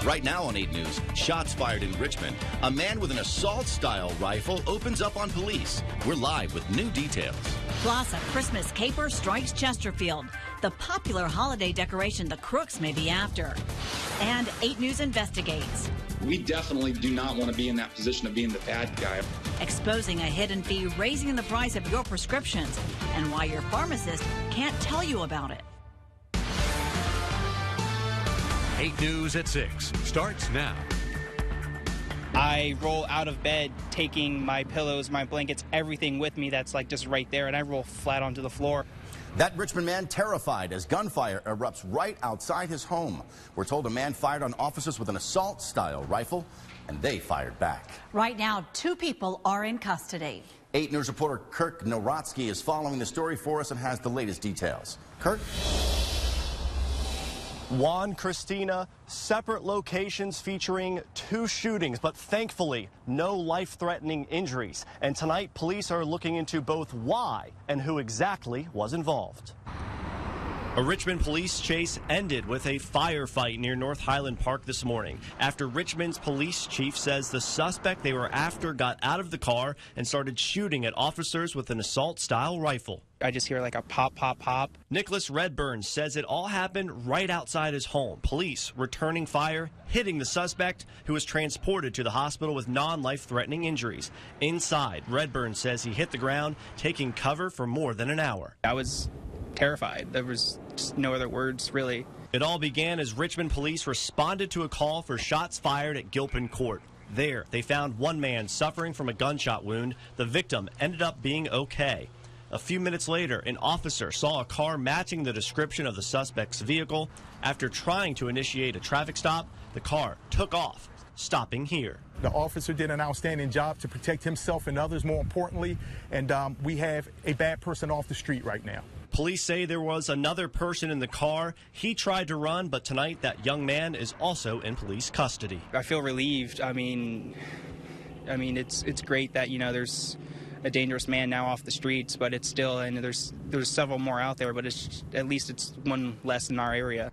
Right now on 8 News, shots fired in Richmond. A man with an assault-style rifle opens up on police. We're live with new details. Plus, a Christmas caper strikes Chesterfield, the popular holiday decoration the crooks may be after. And 8 News investigates. We definitely do not want to be in that position of being the bad guy. Exposing a hidden fee raising the price of your prescriptions and why your pharmacist can't tell you about it. 8 News at 6 starts now. I roll out of bed taking my pillows, my blankets, everything with me that's like just right there, and I roll flat onto the floor. That Richmond man terrified as gunfire erupts right outside his home. We're told a man fired on officers with an assault-style rifle, and they fired back. Right now, 2 people are in custody. 8 News reporter Kirk Nowatzki is following the story for us and has the latest details. Kirk? Juan, Christina, separate locations featuring 2 shootings, but thankfully no life-threatening injuries. And tonight, police are looking into both why and who exactly was involved. A Richmond police chase ended with a firefight near North Highland Park this morning after Richmond's police chief says the suspect they were after got out of the car and started shooting at officers with an assault-style rifle. I just hear like a pop, pop, pop. Nicholas Redburn says it all happened right outside his home. Police returning fire, hitting the suspect, who was transported to the hospital with non-life-threatening injuries. Inside, Redburn says he hit the ground, taking cover for more than an hour. I was terrified. There was just no other words, really. It all began as Richmond police responded to a call for shots fired at Gilpin Court. There, they found one man suffering from a gunshot wound. The victim ended up being okay. A few minutes later, an officer saw a car matching the description of the suspect's vehicle. After trying to initiate a traffic stop, the car took off, stopping here. The officer did an outstanding job to protect himself and others, more importantly, and we have a bad person off the street right now. Police say there was another person in the car. He tried to run, but tonight that young man is also in police custody. I feel relieved. I mean, it's great that, you know, there's a dangerous man now off the streets, but it's still, and there's several more out there, but at least it's one less in our area.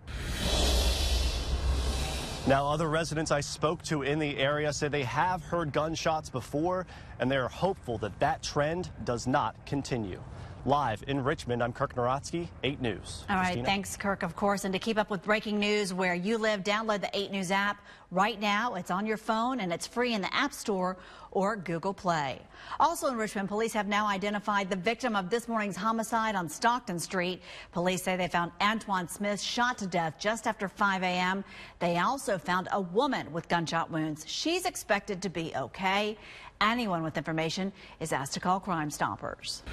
Now, other residents I spoke to in the area say they have heard gunshots before, and they're hopeful that that trend does not continue. Live in Richmond, I'm Kirk Nowatzki, 8 News. All right, Christina? Thanks, Kirk, of course. And to keep up with breaking news where you live, download the 8 News app. Right now, it's on your phone, and it's free in the App Store or Google Play. Also in Richmond, police have now identified the victim of this morning's homicide on Stockton Street. Police say they found Antoine Smith shot to death just after 5 a.m. They also found a woman with gunshot wounds. She's expected to be okay. Anyone with information is asked to call Crime Stoppers.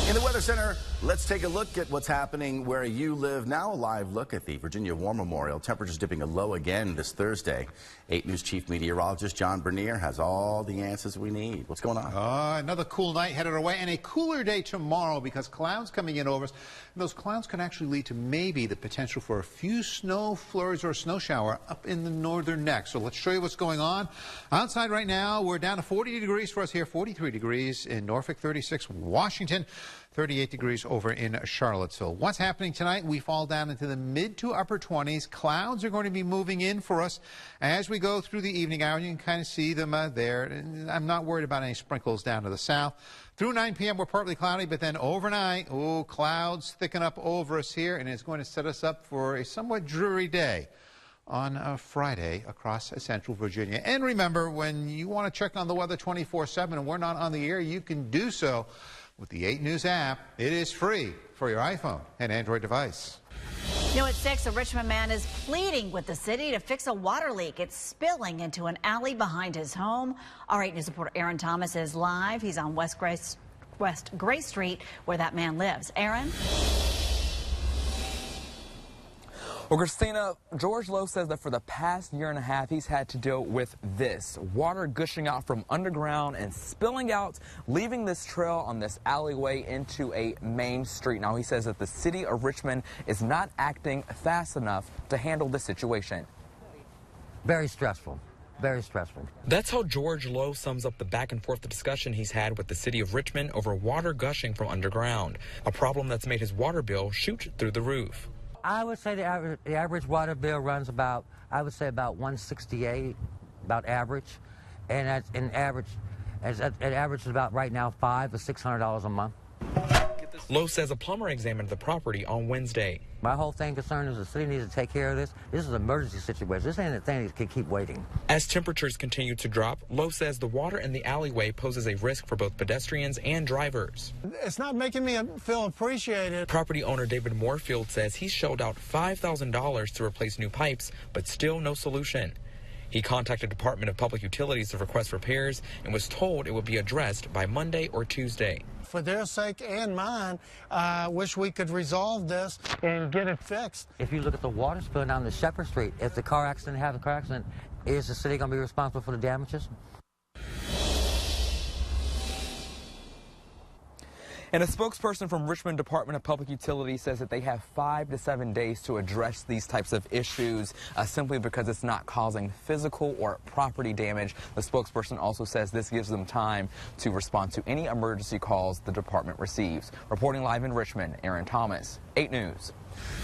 In the Weather Center, let's take a look at what's happening where you live. Now a live look at the Virginia War Memorial. Temperatures dipping a low again this Thursday. 8 News Chief Meteorologist John Bernier has all the answers we need. What's going on? Another cool night headed our way, and a cooler day tomorrow because clouds coming in over us. And those clouds can actually lead to maybe the potential for a few snow flurries or a snow shower up in the northern neck. So let's show you what's going on. Outside right now, we're down to 40 degrees for us here, 43 degrees in Norfolk, 36 Washington, 38 degrees over in Charlottesville. What's happening tonight? We fall down into the mid to upper 20s. Clouds are going to be moving in for us as we go through the evening hour. You can kind of see them there. I'm not worried about any sprinkles down to the south. Through 9 p.m. we're partly cloudy, but then overnight, clouds thicken up over us here, and it's going to set us up for a somewhat dreary day on a Friday across central Virginia. And remember, when you want to check on the weather 24/7 and we're not on the air, you can do so with the 8 News app. It is free for your iPhone and Android device. New at 6, a Richmond man is pleading with the city to fix a water leak. It's spilling into an alley behind his home. Our 8 News reporter Aaron Thomas is live. He's on West Gray Street, where that man lives. Aaron? Well, Christina, George Lowe says that for the past year and a half, he's had to deal with this. Water gushing out from underground and spilling out, leaving this trail on this alleyway into a main street. Now, he says that the city of Richmond is not acting fast enough to handle the situation. Very stressful. Very stressful. That's how George Lowe sums up the back and forth discussion he's had with the city of Richmond over water gushing from underground, a problem that's made his water bill shoot through the roof. I would say the average water bill runs about, I would say about $168, about average, and that's an average. It averages about right now $500 to $600 a month. Lowe says a plumber examined the property on Wednesday. My whole concern is the city needs to take care of this. This is an emergency situation. This ain't a thing that can keep waiting. As temperatures continue to drop, Lowe says the water in the alleyway poses a risk for both pedestrians and drivers. It's not making me feel appreciated. Property owner David Moorfield says he shelled out $5,000 to replace new pipes, but still no solution. He contacted Department of Public Utilities to request repairs and was told it would be addressed by Monday or Tuesday. For their sake and mine, I wish we could resolve this and get it fixed. If you look at the water spill down the Shepherd Street, if the car accident happens, is the city going to be responsible for the damages? And a spokesperson from Richmond Department of Public Utilities says that they have 5 to 7 days to address these types of issues simply because it's not causing physical or property damage. The spokesperson also says this gives them time to respond to any emergency calls the department receives. Reporting live in Richmond, Aaron Thomas, 8 News.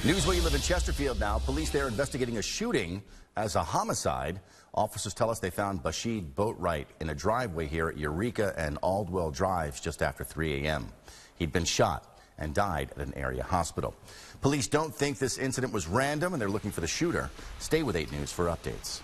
News where you live in Chesterfield now. Police there investigating a shooting as a homicide. Officers tell us they found Bashid Boatwright in a driveway here at Eureka and Aldwell Drives just after 3 a.m. He'd been shot and died at an area hospital. Police don't think this incident was random, and they're looking for the shooter. Stay with 8 News for updates.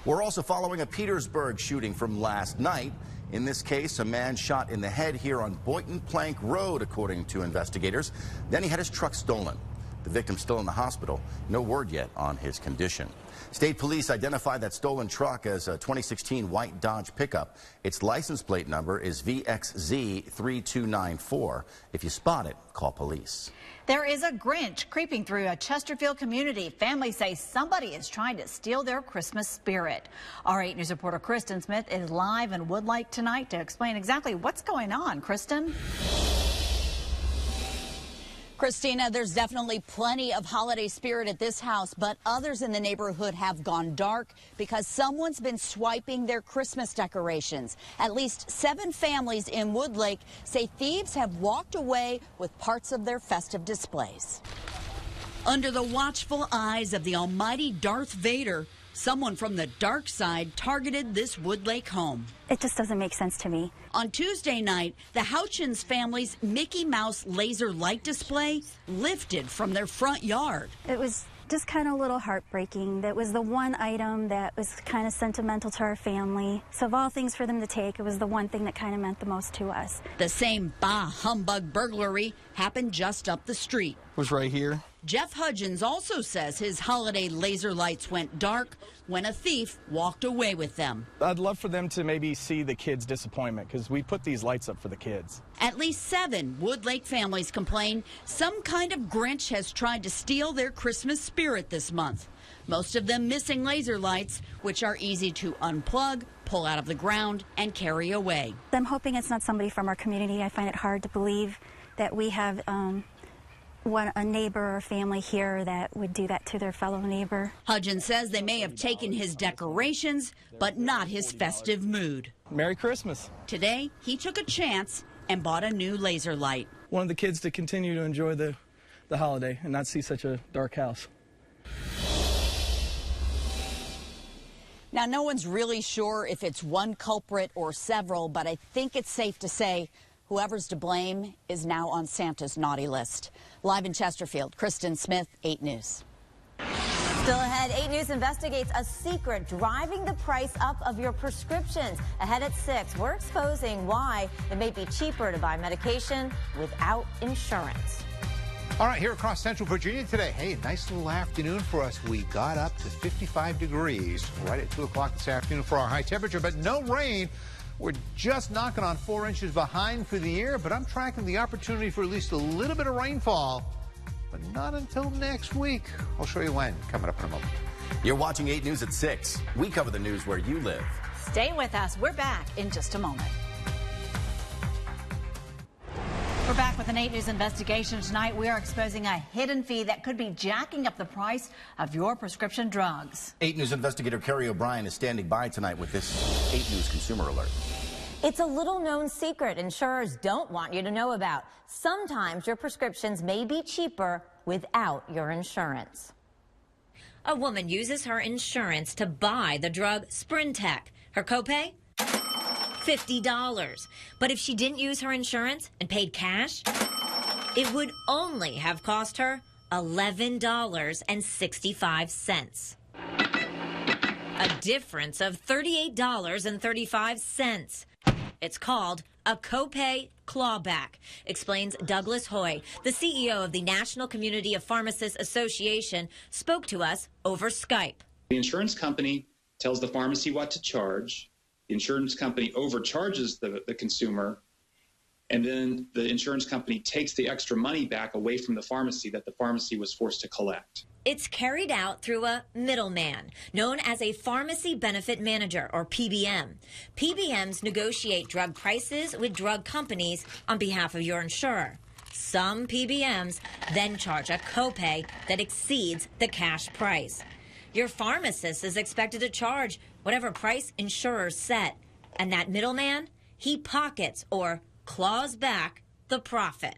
We're also following a Petersburg shooting from last night. In this case, a man shot in the head here on Boynton Plank Road, according to investigators. Then he had his truck stolen. The victim's still in the hospital. No word yet on his condition. State police identified that stolen truck as a 2016 white Dodge pickup. Its license plate number is VXZ3294. If you spot it, call police. There is a Grinch creeping through a Chesterfield community. Families say somebody is trying to steal their Christmas spirit. Our 8 News reporter Kristen Smith is live in Woodlake tonight to explain exactly what's going on. Kristen? Christina, there's definitely plenty of holiday spirit at this house, but others in the neighborhood have gone dark because someone's been swiping their Christmas decorations. At least 7 families in Woodlake say thieves have walked away with parts of their festive displays. Under the watchful eyes of the almighty Darth Vader, someone from the dark side targeted this Woodlake home. It just doesn't make sense to me. On Tuesday night, the Houchins family's Mickey Mouse laser light display lifted from their front yard. It was just kind of a little heartbreaking. That was the one item that was kind of sentimental to our family. So of all things for them to take, it was the one thing that kind of meant the most to us. The same bah humbug burglary happened just up the street. It was right here. Jeff Hudgens also says his holiday laser lights went dark when a thief walked away with them. I'd love for them to maybe see the kids' disappointment because we put these lights up for the kids. At least 7 Woodlake families complain some kind of Grinch has tried to steal their Christmas spirit this month. Most of them missing laser lights, which are easy to unplug, pull out of the ground, and carry away. I'm hoping it's not somebody from our community. I find it hard to believe that we have a neighbor or family here that would do that to their fellow neighbor. Hudgens says they may have taken his decorations, but not his festive mood. Merry Christmas. Today, he took a chance and bought a new laser light. Wanted the kids to continue to enjoy the holiday and not see such a dark house. Now, no one's really sure if it's one culprit or several, but I think it's safe to say whoever's to blame is now on Santa's naughty list. Live in Chesterfield, Kristen Smith, 8 News. Still ahead, 8 News investigates a secret driving the price up of your prescriptions. Ahead at 6, we're exposing why it may be cheaper to buy medication without insurance. All right, here across Central Virginia today, hey, nice little afternoon for us. We got up to 55 degrees right at 2 o'clock this afternoon for our high temperature, but no rain. We're just knocking on 4 inches behind for the year, but I'm tracking the opportunity for at least a little bit of rainfall, but not until next week. I'll show you when, coming up in a moment. You're watching 8 News at 6. We cover the news where you live. Stay with us. We're back in just a moment. We're back with an 8 News investigation tonight. We are exposing a hidden fee that could be jacking up the price of your prescription drugs. 8 News investigator Carrie O'Brien is standing by tonight with this 8 News consumer alert. It's a little-known secret insurers don't want you to know about. Sometimes your prescriptions may be cheaper without your insurance. A woman uses her insurance to buy the drug Sprintec. Her copay? $50. But if she didn't use her insurance and paid cash, it would only have cost her $11.65. A difference of $38.35. It's called a copay clawback, explains Douglas Hoy. The CEO of the National Community of Pharmacists Association spoke to us over Skype. The insurance company tells the pharmacy what to charge. The insurance company overcharges the consumer, and then the insurance company takes the extra money back away from the pharmacy that the pharmacy was forced to collect. It's carried out through a middleman, known as a pharmacy benefit manager, or PBM. PBMs negotiate drug prices with drug companies on behalf of your insurer. Some PBMs then charge a copay that exceeds the cash price. Your pharmacist is expected to charge whatever price insurers set, and that middleman, he pockets or claws back the profit.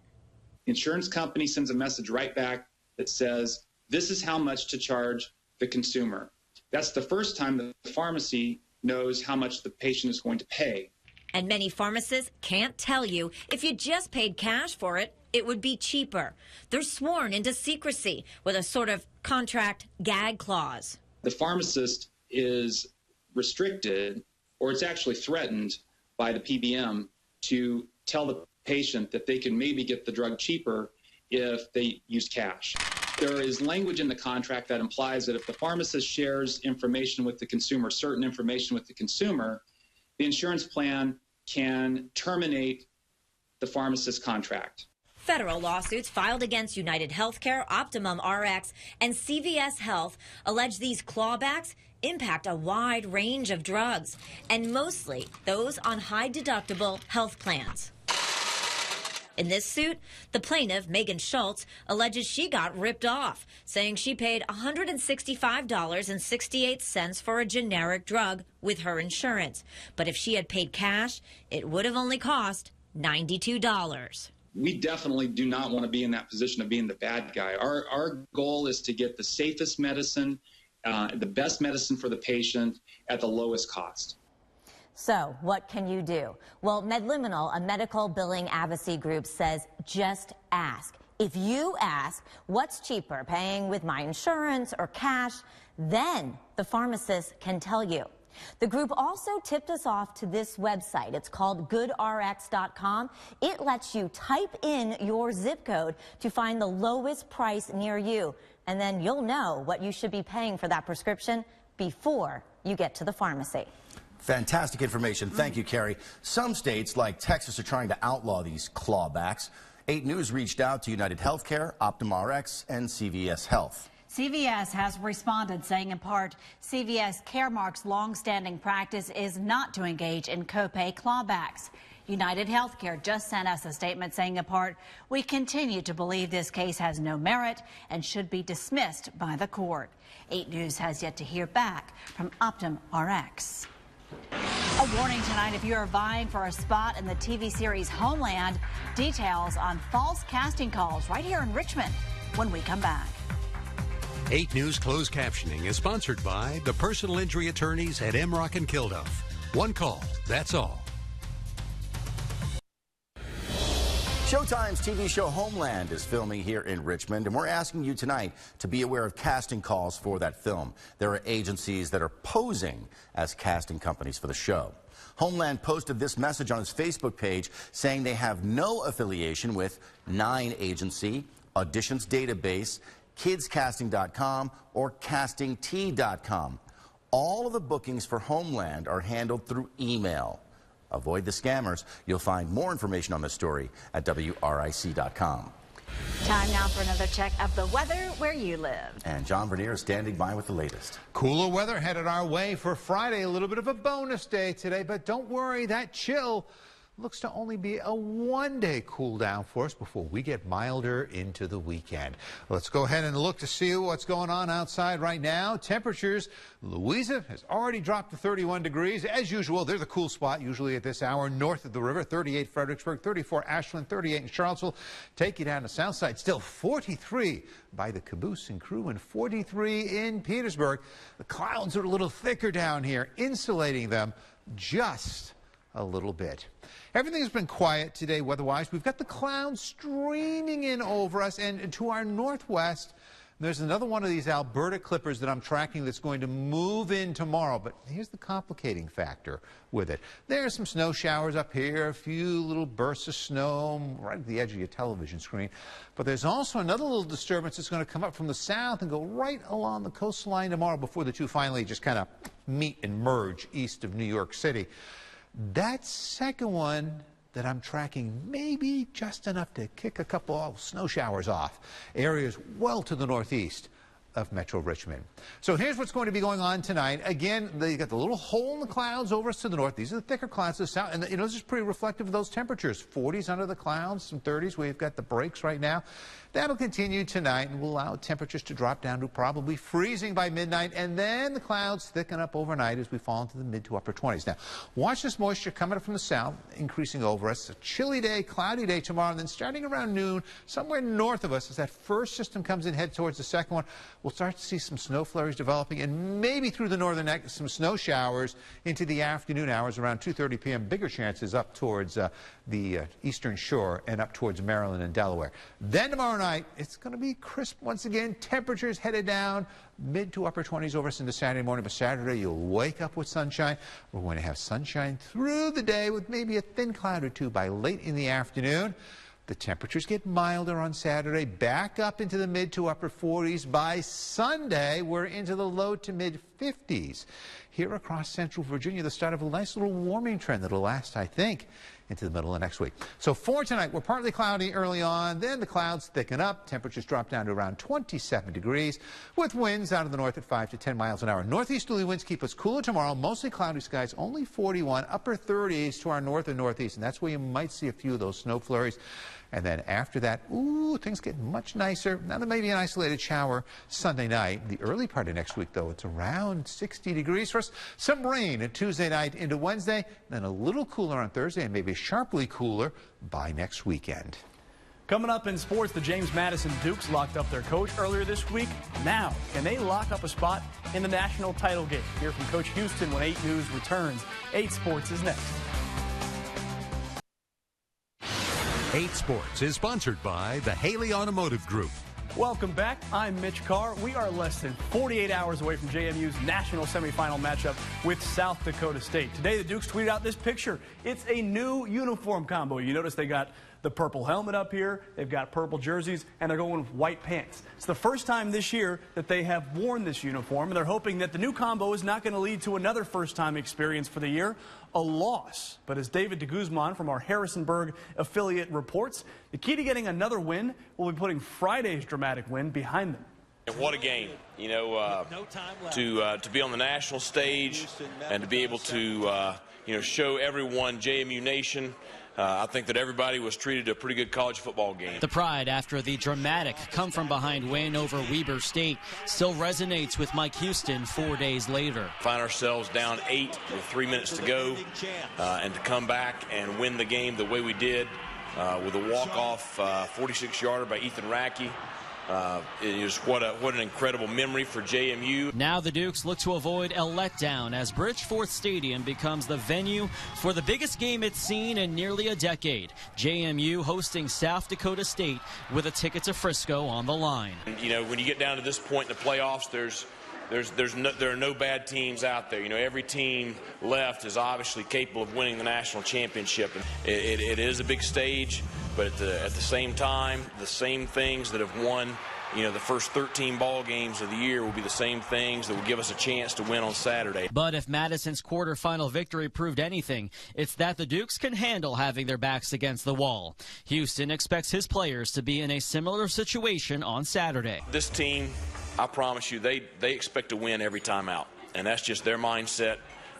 The insurance company sends a message right back that says, this is how much to charge the consumer. That's the first time the pharmacy knows how much the patient is going to pay. And many pharmacists can't tell you if you just paid cash for it, it would be cheaper. They're sworn into secrecy with a sort of contract gag clause. The pharmacist is restricted, or it's actually threatened by the PBM to tell the patient that they can maybe get the drug cheaper if they use cash. There is language in the contract that implies that if the pharmacist shares information with the consumer, certain information with the consumer, the insurance plan can terminate the pharmacist's contract. Federal lawsuits filed against United Healthcare, Optimum RX, and CVS Health allege these clawbacks impact a wide range of drugs, and mostly those on high-deductible health plans. In this suit, the plaintiff, Megan Schultz, alleges she got ripped off, saying she paid $165.68 for a generic drug with her insurance. But if she had paid cash, it would have only cost $92. We definitely do not want to be in that position of being the bad guy. Our goal is to get the safest medicine, the best medicine for the patient at the lowest cost. So what can you do? Well, Medliminal, a medical billing advocacy group, says just ask. If you ask, what's cheaper, paying with my insurance or cash, then the pharmacist can tell you. The group also tipped us off to this website. It's called goodrx.com. It lets you type in your zip code to find the lowest price near you, and then you'll know what you should be paying for that prescription before you get to the pharmacy. Fantastic information. Thank you, Carrie. Some states, like Texas, are trying to outlaw these clawbacks. 8 News reached out to United Healthcare, Optum RX, and CVS Health. CVS has responded, saying in part, CVS Caremark's long-standing practice is not to engage in copay clawbacks. United Healthcare just sent us a statement saying in part, we continue to believe this case has no merit and should be dismissed by the court. 8 News has yet to hear back from Optum RX. A warning tonight if you are vying for a spot in the TV series Homeland. Details on false casting calls right here in Richmond when we come back. 8 News closed captioning is sponsored by the personal injury attorneys at Emrock and Kilduff. One call, that's all. Showtime's TV show Homeland is filming here in Richmond, and we're asking you tonight to be aware of casting calls for that film. There are agencies that are posing as casting companies for the show. Homeland posted this message on its Facebook page saying they have no affiliation with 9 Agency, Auditions Database, KidsCasting.com, or CastingT.com. All of the bookings for Homeland are handled through email. Avoid the scammers. You'll find more information on the story at WRIC.com. Time now for another check of the weather where you live. And John Vernier is standing by with the latest. Cooler weather headed our way for Friday. A little bit of a bonus day today, but don't worry, that chill looks to only be a one-day cool down for us before we get milder into the weekend. Let's go ahead and look to see what's going on outside right now. Temperatures, Louisa has already dropped to 31 degrees. As usual, there's a cool spot usually at this hour north of the river. 38 Fredericksburg, 34 Ashland, 38 in Charlottesville. Take you down the south side. Still 43 by the Caboose and Crew and 43 in Petersburg. The clouds are a little thicker down here, insulating them just a little bit. Everything's been quiet today weather-wise. We've got the clouds streaming in over us, and to our northwest, there's another one of these Alberta clippers that I'm tracking that's going to move in tomorrow. But here's the complicating factor with it. There's some snow showers up here, a few little bursts of snow right at the edge of your television screen. But there's also another little disturbance that's going to come up from the south and go right along the coastline tomorrow before the two finally just kind of meet and merge east of New York City. That second one that I'm tracking maybe just enough to kick a couple of snow showers off areas well to the northeast of Metro Richmond. So here's what's going to be going on tonight. Again, you got the little hole in the clouds over us to the north. These are the thicker clouds to the south. And, this is pretty reflective of those temperatures. 40s under the clouds, some 30s. We've got the breaks right now. That'll continue tonight and will allow temperatures to drop down to probably freezing by midnight. And then the clouds thicken up overnight as we fall into the mid to upper 20s. Now, watch this moisture coming up from the south, increasing over us. A chilly day, cloudy day tomorrow. And then starting around noon, somewhere north of us, as that first system comes in, head towards the second one, we'll start to see some snow flurries developing and maybe through the northern neck, some snow showers into the afternoon hours around 2:30 p.m. Bigger chances up towards the eastern shore and up towards Maryland and Delaware. Then tomorrow night, it's going to be crisp once again. Temperatures headed down mid to upper 20s over us into Saturday morning. But Saturday, you'll wake up with sunshine. We're going to have sunshine through the day with maybe a thin cloud or two by late in the afternoon. The temperatures get milder on Saturday, back up into the mid to upper 40s. By Sunday, we're into the low to mid 50s. Here across central Virginia, the start of a nice little warming trend that'll last, I think, into the middle of next week. So for tonight, we're partly cloudy early on, then the clouds thicken up. Temperatures drop down to around 27 degrees with winds out of the north at 5 to 10 miles an hour. Northeasterly winds keep us cooler tomorrow. Mostly cloudy skies, only 41, upper 30s to our north and northeast, and that's where you might see a few of those snow flurries. And then after that, things get much nicer. Now there may be an isolated shower Sunday night. The early part of next week, though, it's around 60 degrees for us. Some rain at Tuesday night into Wednesday, then a little cooler on Thursday and maybe sharply cooler by next weekend. Coming up in sports, the James Madison Dukes locked up their coach earlier this week. Now, can they lock up a spot in the national title game? Hear from Coach Houston when 8 News returns. 8 Sports is next. 8 Sports is sponsored by the Haley Automotive Group. Welcome back. I'm Mitch Carr. We are less than 48 hours away from JMU's national semifinal matchup with South Dakota State. Today, the Dukes tweeted out this picture. It's a new uniform combo. You notice they got the purple helmet up here, they've got purple jerseys, and they're going with white pants. It's the first time this year that they have worn this uniform, and they're hoping that the new combo is not going to lead to another first-time experience for the year, a loss. But as David de Guzman from our Harrisonburg affiliate reports, the key to getting another win will be putting Friday's dramatic win behind them. What a game, to be on the national stage and to be able to, show everyone, JMU Nation, I think that everybody was treated a pretty good college football game. The pride after the dramatic come-from-behind win over Weber State still resonates with Mike Houston 4 dadays later. Find ourselves down 8 with 3 minutes to go, and to come back and win the game the way we did with a walk-off 46-yarder by Ethan Rackey. It is what an incredible memory for JMU. Now the Dukes look to avoid a letdown as Bridgeforth Stadium becomes the venue for the biggest game it's seen in nearly a decade. JMU hosting South Dakota State with a ticket to Frisco on the line. When you get down to this point in the playoffs, there are no bad teams out there. Every team left is obviously capable of winning the national championship. It is a big stage, but at the same time, the same things that have won, the first 13 ball games of the year will be the same things that will give us a chance to win on Saturday. But if Madison's quarterfinal victory proved anything, it's that the Dukes can handle having their backs against the wall. Houston expects his players to be in a similar situation on Saturday. This team, I promise you, they expect to win every time out, and that's just their mindset.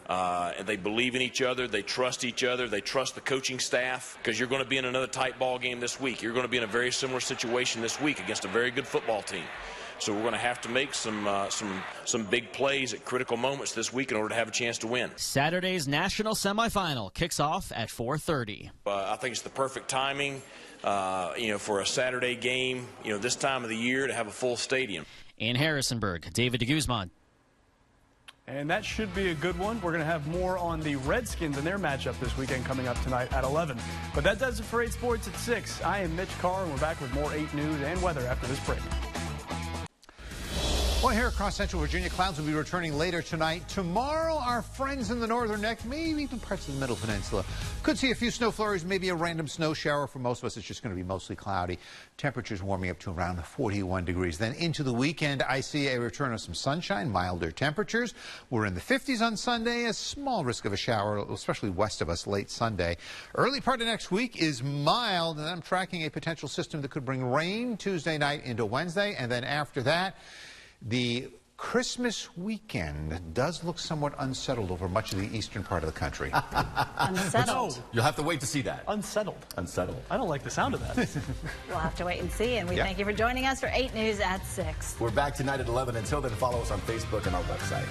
And they believe in each other. They trust each other. They trust the coaching staff, because you're going to be in another tight ball game this week. You're going to be in a very similar situation this week against a very good football team. So we're going to have to make some big plays at critical moments this week in order to have a chance to win. Saturday's national semifinal kicks off at 4:30. I think it's the perfect timing, for a Saturday game, this time of the year, to have a full stadium. In Harrisonburg, David de Guzman. And that should be a good one. We're going to have more on the Redskins and their matchup this weekend coming up tonight at 11. But that does it for 8 Sports at 6. I am Mitch Carr, and we're back with more 8 News and weather after this break. Well, here across Central Virginia, clouds will be returning later tonight. Tomorrow, our friends in the northern neck, maybe even parts of the Middle Peninsula, could see a few snow flurries, maybe a random snow shower. For most of us, it's just going to be mostly cloudy. Temperatures warming up to around 41 degrees. Then into the weekend, I see a return of some sunshine, milder temperatures. We're in the 50s on Sunday, a small risk of a shower, especially west of us late Sunday. Early part of next week is mild, and I'm tracking a potential system that could bring rain Tuesday night into Wednesday, and then after that, the Christmas weekend does look somewhat unsettled over much of the eastern part of the country. Unsettled. You'll have to wait to see that. Unsettled. Unsettled. I don't like the sound of that. We'll have to wait and see, and we thank you for joining us for 8 News at 6. We're back tonight at 11. Until then, follow us on Facebook and our website.